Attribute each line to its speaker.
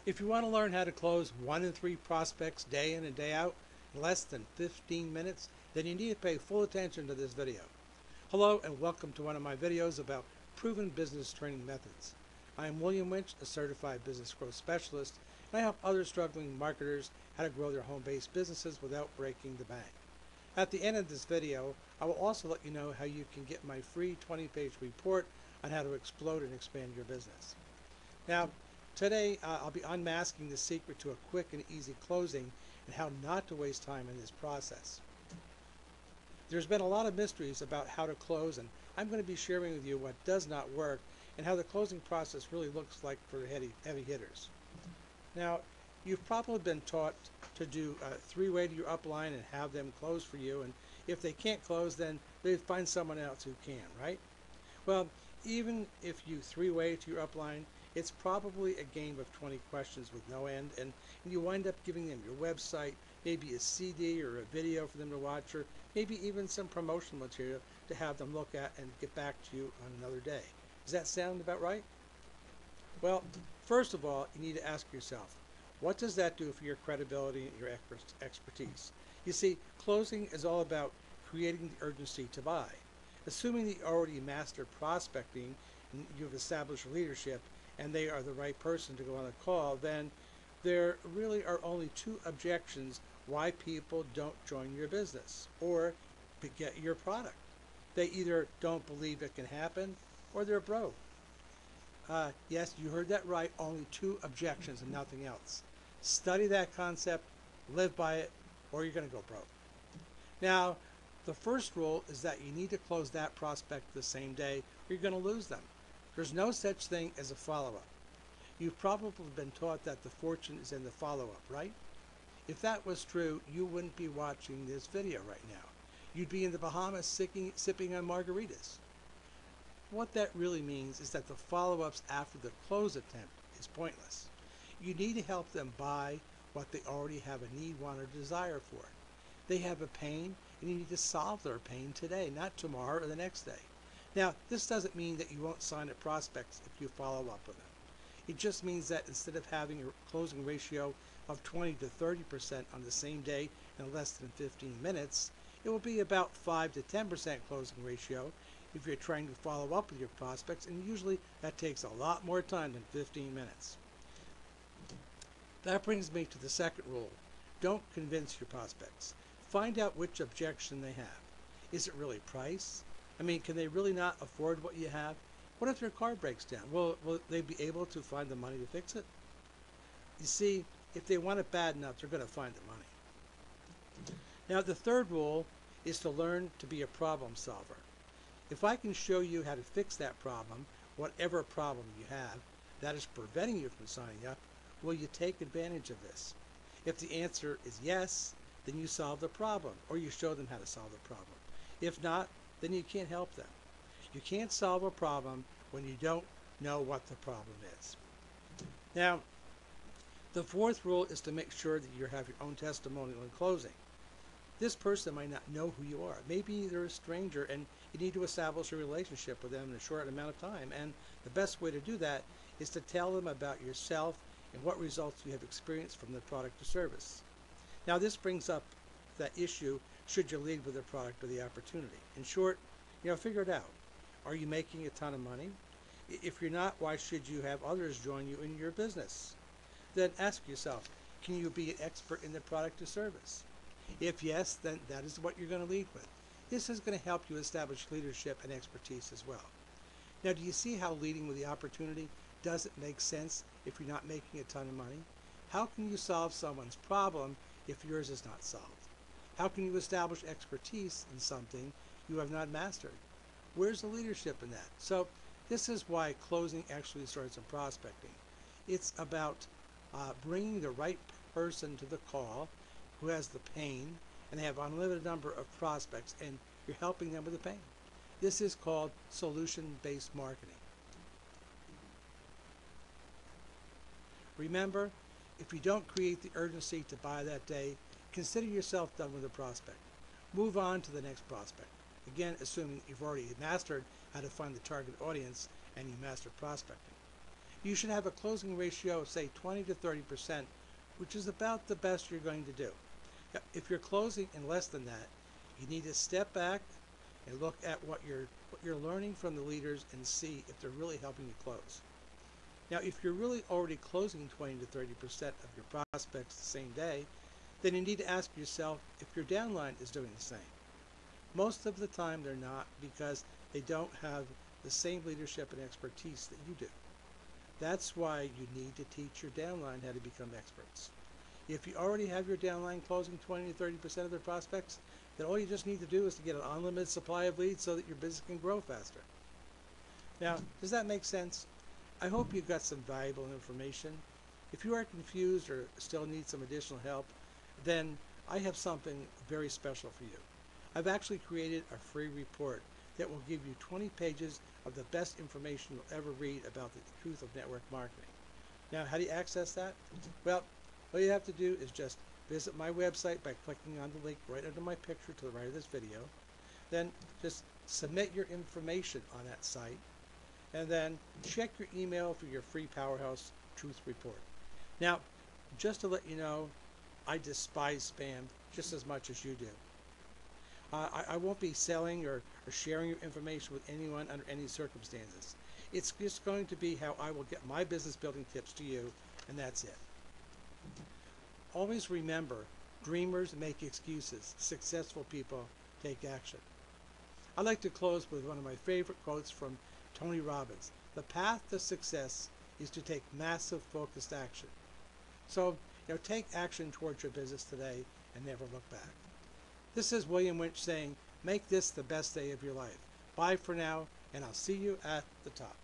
Speaker 1: If you want to learn how to close 1 in 3 prospects day in and day out in less than 15 minutes, then you need to pay full attention to this video. Hello and welcome to one of my videos about proven business training methods. I am William Winch, a certified business growth specialist, and I help other struggling marketers how to grow their home-based businesses without breaking the bank. At the end of this video, I will also let you know how you can get my free 20-page report on how to explode and expand your business. Now, today, I'll be unmasking the secret to a quick and easy closing and how not to waste time in this process. There's been a lot of mysteries about how to close, and I'm going to be sharing with you what does not work and how the closing process really looks like for the heavy hitters. Now, you've probably been taught to do three-way to your upline and have them close for you, and if they can't close, then they find someone else who can, right? Well, even if you three-way to your upline, it's probably a game of 20 questions with no end, and you wind up giving them your website, maybe a CD or a video for them to watch, or maybe even some promotional material to have them look at and get back to you on another day. Does that sound about right? Well, first of all, you need to ask yourself, what does that do for your credibility and your expertise? You see, closing is all about creating the urgency to buy. Assuming that you already mastered prospecting and you've established leadership and they are the right person to go on a call, then there really are only two objections why people don't join your business or get your product. They either don't believe it can happen or they're broke. Yes, you heard that right, only two objections and nothing else. Study that concept, live by it, or you're going to go broke. Now, the first rule is that you need to close that prospect the same day or you're going to lose them. There's no such thing as a follow-up. You've probably been taught that the fortune is in the follow-up, right? If that was true, you wouldn't be watching this video right now. You'd be in the Bahamas sipping on margaritas. What that really means is that the follow-ups after the close attempt is pointless. You need to help them buy what they already have a need, want, or desire for. They have a pain, and you need to solve their pain today, not tomorrow or the next day. Now, this doesn't mean that you won't sign up prospects if you follow up with them. It just means that instead of having a closing ratio of 20 to 30% on the same day in less than 15 minutes, it will be about 5 to 10% closing ratio if you're trying to follow up with your prospects, and usually that takes a lot more time than 15 minutes. That brings me to the second rule. Don't convince your prospects. Find out which objection they have. Is it really price? I mean, can they really not afford what you have? What if their car breaks down? Will they be able to find the money to fix it? You see, if they want it bad enough, they're going to find the money. Now, the third rule is to learn to be a problem solver. If I can show you how to fix that problem, whatever problem you have, that is preventing you from signing up, will you take advantage of this? If the answer is yes, then you solve the problem, or you show them how to solve the problem. If not, then you can't help them. You can't solve a problem when you don't know what the problem is. Now, the fourth rule is to make sure that you have your own testimonial in closing. This person might not know who you are. Maybe they're a stranger and you need to establish a relationship with them in a short amount of time. And the best way to do that is to tell them about yourself and what results you have experienced from the product or service. Now, this brings up that issue, should you lead with the product or the opportunity? In short, figure it out. Are you making a ton of money? If you're not, why should you have others join you in your business? Then ask yourself, can you be an expert in the product or service? If yes, then that is what you're going to lead with. This is going to help you establish leadership and expertise as well. Now, do you see how leading with the opportunity doesn't make sense if you're not making a ton of money? How can you solve someone's problem if yours is not solved? How can you establish expertise in something you have not mastered? Where's the leadership in that? So this is why closing actually starts in prospecting. It's about bringing the right person to the call who has the pain, and they have an unlimited number of prospects, and you're helping them with the pain. This is called solution-based marketing. Remember, if you don't create the urgency to buy that day, consider yourself done with the prospect. Move on to the next prospect. Again, assuming you've already mastered how to find the target audience and you mastered prospecting. You should have a closing ratio of say 20 to 30%, which is about the best you're going to do. Now, if you're closing in less than that, you need to step back and look at what you're learning from the leaders and see if they're really helping you close. Now, if you're really already closing 20 to 30% of your prospects the same day, then you need to ask yourself if your downline is doing the same. Most of the time they're not, because they don't have the same leadership and expertise that you do. That's why you need to teach your downline how to become experts. If you already have your downline closing 20 to 30% of their prospects, then all you just need to do is to get an unlimited supply of leads so that your business can grow faster. Now, does that make sense? I hope you've got some valuable information. If you are confused or still need some additional help, then I have something very special for you. I've actually created a free report that will give you 20 pages of the best information you'll ever read about the truth of network marketing. Now, how do you access that? Well, all you have to do is just visit my website by clicking on the link right under my picture to the right of this video. Then just submit your information on that site, and then check your email for your free Powerhouse Truth Report. Now, just to let you know, I despise spam just as much as you do. I won't be selling or sharing your information with anyone under any circumstances. It's just going to be how I will get my business building tips to you, and that's it. Always remember, dreamers make excuses. Successful people take action. I'd like to close with one of my favorite quotes from Tony Robbins. The path to success is to take massive focused action. So, take action towards your business today and never look back. This is William Winch saying, make this the best day of your life. Bye for now, and I'll see you at the top.